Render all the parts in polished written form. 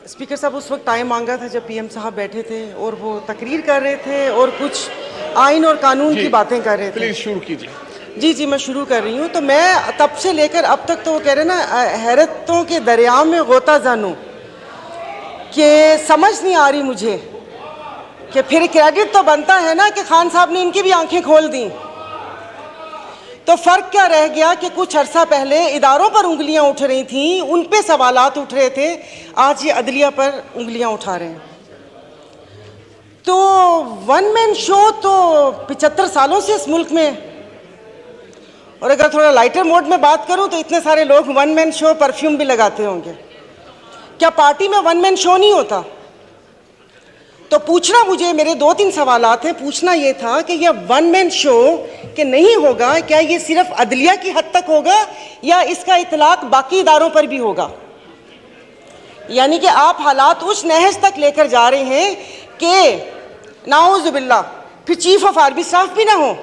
Speaker साहब उस वक्त टाइम मांगा था जब पीएम साहब बैठे थे और वो तकरीर कर रहे थे और कुछ आइन और कानून की बातें कर रहे थे। प्लीज शुरू कीजिए। जी मैं शुरू कर रही हूँ। तो मैं तब से लेकर अब तक तो वो कह रहे ना हैरतों के दरिया में गोता जानूं कि समझ नहीं आ रही मुझे कि फिर क्रेडिट तो बनता है ना कि खान साहब ने इनकी भी आंखें खोल दी। तो फर्क क्या रह गया कि कुछ अरसा पहले इदारों पर उंगलियां उठ रही थीं, उन पे सवालात उठ रहे थे, आज ये अदलिया पर उंगलियां उठा रहे हैं। तो वन मैन शो तो 75 सालों से इस मुल्क में, और अगर थोड़ा लाइटर मोड में बात करूं तो इतने सारे लोग वन मैन शो परफ्यूम भी लगाते होंगे। क्या पार्टी में वन मैन शो नहीं होता? तो पूछना मुझे, मेरे 2-3 सवालात हैं। पूछना ये था कि यह वन मैन शो कि नहीं होगा, क्या ये सिर्फ अदलिया की हद तक होगा या इसका इतलाक बाकी इदारों पर भी होगा? यानी कि आप हालात उस नहज तक लेकर जा रहे हैं कि नाउज़ुबिल्लाह फिर चीफ ऑफ आर्मी स्टाफ भी ना हो,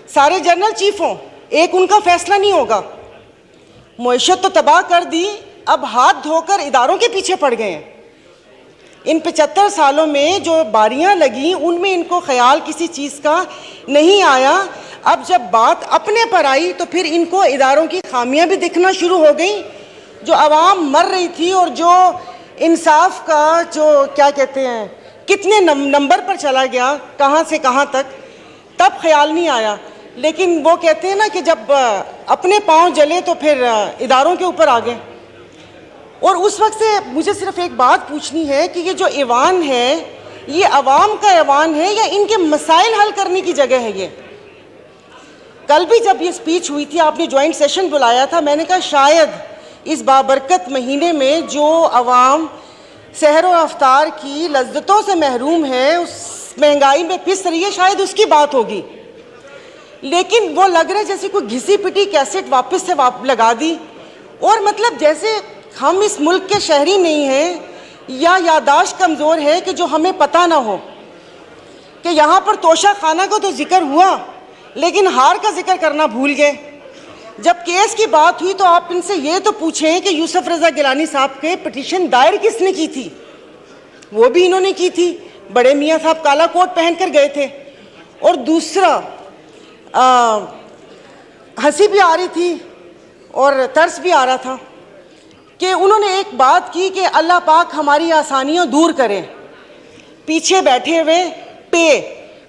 सारे जनरल चीफ हों, एक उनका फैसला नहीं होगा। मुईशत तो तबाह कर दी, अब हाथ धोकर इदारों के पीछे पड़ गए हैं। इन 75 सालों में जो बारियां लगी उनमें इनको ख्याल किसी चीज़ का नहीं आया। अब जब बात अपने पर आई तो फिर इनको इदारों की खामियां भी दिखना शुरू हो गई। जो आवाम मर रही थी और जो इंसाफ का जो क्या कहते हैं कितने नंबर पर चला गया, कहाँ से कहाँ तक, तब ख्याल नहीं आया। लेकिन वो कहते हैं ना कि जब अपने पाँव जले तो फिर इदारों के ऊपर आ गए। और उस वक्त से मुझे सिर्फ एक बात पूछनी है कि ये जो ऐवान है ये अवाम का ऐवान है या इनके मसाइल हल करने की जगह है? ये कल भी जब ये स्पीच हुई थी, आपने ज्वाइंट सेशन बुलाया था, मैंने कहा शायद इस बाबरकत महीने में जो अवाम सहर व अफ्तार की लज्जतों से महरूम है, उस महंगाई में पिस रही है, शायद उसकी बात होगी। लेकिन वो लग रहा है जैसे कोई घिसी पिटी कैसेट वापस से लगा दी। और मतलब जैसे हम इस मुल्क के शहरी नहीं हैं या यादाश्त कमज़ोर है कि जो हमें पता ना हो कि यहाँ पर तोशा खाना का तो जिक्र हुआ लेकिन हार का जिक्र करना भूल गए। जब केस की बात हुई तो आप इनसे ये तो पूछें कि यूसुफ रज़ा गिलानी साहब के पिटीशन दायर किसने की थी? वो भी इन्होंने की थी। बड़े मियाँ साहब काला कोट पहन कर गए थे। और दूसरा हंसी भी आ रही थी और तरस भी आ रहा था कि उन्होंने एक बात की कि अल्लाह पाक हमारी आसानियाँ दूर करें। पीछे बैठे हुए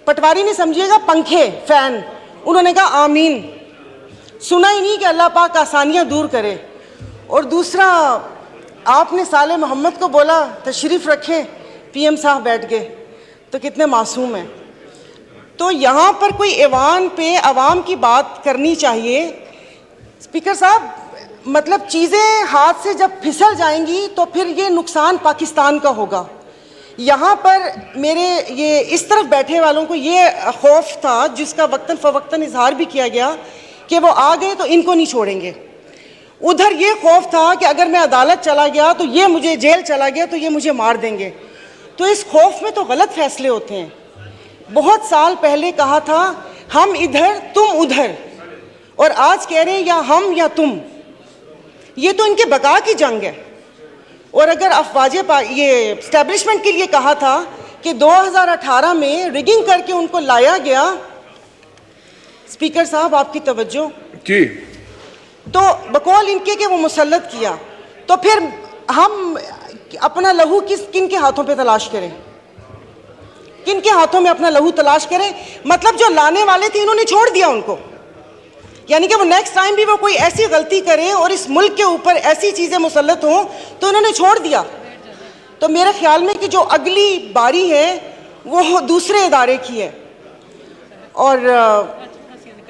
पटवारी ने समझिएगा पंखे फैन, उन्होंने कहा आमीन। सुना ही नहीं कि अल्लाह पाक आसानियाँ दूर करे। और दूसरा आपने साले मोहम्मद को बोला तशरीफ़ रखें, पीएम साहब बैठ गए, तो कितने मासूम हैं। तो यहाँ पर कोई ऐवान पे अवाम की बात करनी चाहिए। स्पीकर साहब, मतलब चीज़ें हाथ से जब फिसल जाएंगी तो फिर ये नुकसान पाकिस्तान का होगा। यहाँ पर मेरे ये इस तरफ बैठे वालों को ये खौफ था, जिसका वक्तन फ़वक्तन इजहार भी किया गया कि वो आ गए तो इनको नहीं छोड़ेंगे। उधर ये खौफ था कि अगर मैं अदालत चला गया तो ये मुझे, जेल चला गया तो ये मुझे मार देंगे। तो इस खौफ में तो गलत फैसले होते हैं। बहुत साल पहले कहा था हम इधर तुम उधर, और आज कह रहे हैं या हम या तुम। ये तो इनके बका की जंग है। और अगर अफवाजे ये एस्टेब्लिशमेंट के लिए कहा था कि 2018 में रिगिंग करके उनको लाया गया, स्पीकर साहब आपकी तवज्जो जी, तो बकौल इनके कि वो मुसल्लत किया, तो फिर हम अपना लहू किन के हाथों पे तलाश करें? किन के हाथों में अपना लहू तलाश करें? मतलब जो लाने वाले थे इन्होंने छोड़ दिया उनको। यानी कि वो नेक्स्ट टाइम भी वो कोई ऐसी गलती करे और इस मुल्क के ऊपर ऐसी चीज़ें मुसल्लत हों तो उन्होंने छोड़ दिया। तो मेरे ख्याल में कि जो अगली बारी है वो दूसरे इदारे की है। और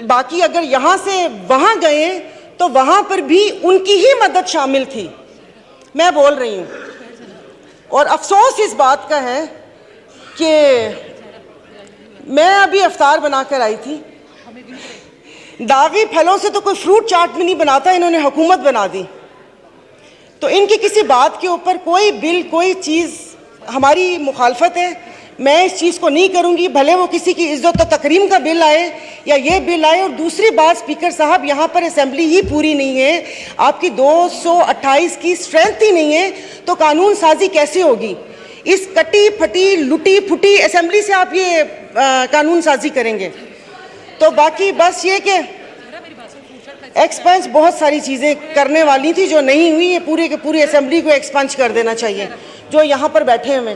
बाकी अगर यहाँ से वहाँ गए तो वहाँ पर भी उनकी ही मदद शामिल थी, मैं बोल रही हूँ। और अफसोस इस बात का है कि मैं अभी अफ्तार बनाकर आई थी, दागी फलों से तो कोई फ्रूट चाट भी नहीं बनाता, इन्होंने हुकूमत बना दी। तो इनकी किसी बात के ऊपर कोई बिल, कोई चीज़ हमारी मुखालफत है। मैं इस चीज़ को नहीं करूंगी, भले वो किसी की इज्जत और तकरीम का बिल आए या ये बिल आए। और दूसरी बात स्पीकर साहब, यहाँ पर असेंबली ही पूरी नहीं है, आपकी 228 की स्ट्रेंथ ही नहीं है, तो कानून साजी कैसे होगी? इस कटी फटी लुटी फुटी असेंबली से आप ये कानून साजी करेंगे? तो बाकी बस ये कि एक्सपंज बहुत सारी चीज़ें करने वाली थी जो नहीं हुई, ये पूरे के पूरी असेंबली को एक्सपंज कर देना चाहिए जो यहाँ पर बैठे हुए।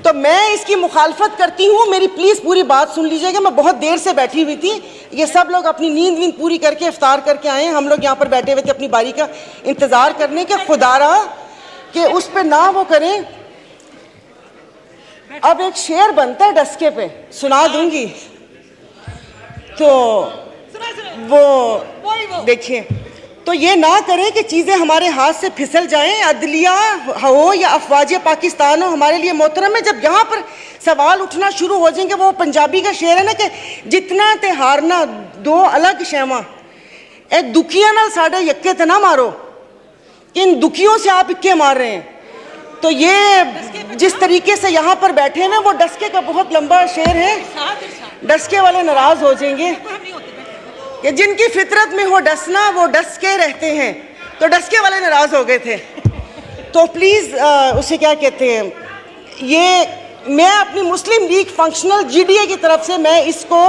तो मैं इसकी मुखालफत करती हूँ, मेरी प्लीज़ पूरी बात सुन लीजिएगा। मैं बहुत देर से बैठी हुई थी, ये सब लोग अपनी नींद वींद पूरी करके इफ्तार करके आए हैं, हम लोग यहाँ पर बैठे हुए थे अपनी बारी का इंतज़ार करने के। खुदारा कि उस पर ना वो करें। अब एक शेर बनता है डस्के पे, सुना दूंगी, तो वो देखिए, तो ये ना करें कि चीज़ें हमारे हाथ से फिसल जाएं, अदलिया हो या अफवाज पाकिस्तान हो, हमारे लिए मोहतरम है। जब यहाँ पर सवाल उठना शुरू हो जाएंगे, वो पंजाबी का शेर है ना कि जितना ते हारना दो अलग शैमा, ए दुखिया नाल साढ़े यक्के ते ना मारो, कि इन दुखियों से आप इक्के मार रहे हैं। तो ये जिस तरीके से यहाँ पर बैठे हैं, वो डस्के का बहुत लंबा शेर है, डस्के वाले नाराज हो जाएंगे कि जिनकी फितरत में हो डसना वो डस के रहते हैं, तो डस्के वाले नाराज हो गए थे। तो प्लीज़ उसे क्या कहते हैं, ये मैं अपनी मुस्लिम लीग फंक्शनल जीडीए की तरफ से मैं इसको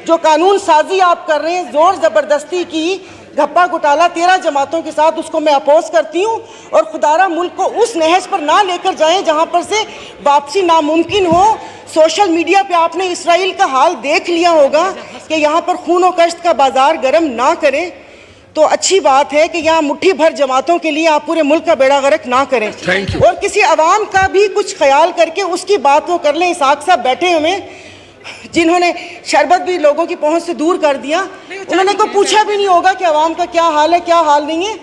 जो कानून साजी आप कर रहे हैं जोर ज़बरदस्ती की घप्पा घोटाला 13 जमातों के साथ, उसको मैं अपोज करती हूँ। और खुदारा मुल्क को उस नहज पर ना लेकर जाएं जहाँ पर से वापसी नामुमकिन हो। सोशल मीडिया पे आपने इसराइल का हाल देख लिया होगा कि यहाँ पर खून और कश्त का बाजार गर्म ना करें, तो अच्छी बात है कि यहाँ मुट्ठी भर जमातों के लिए आप पूरे मुल्क का बेड़ा गर्क ना करें। और किसी अवाम का भी कुछ ख्याल करके उसकी बात वो कर लें। इसाक साहब बैठे हुए जिन्होंने शरबत भी लोगों की पहुंच से दूर कर दिया, उन्होंने को पूछा भी नहीं होगा कि अवाम का क्या हाल है क्या हाल नहीं है।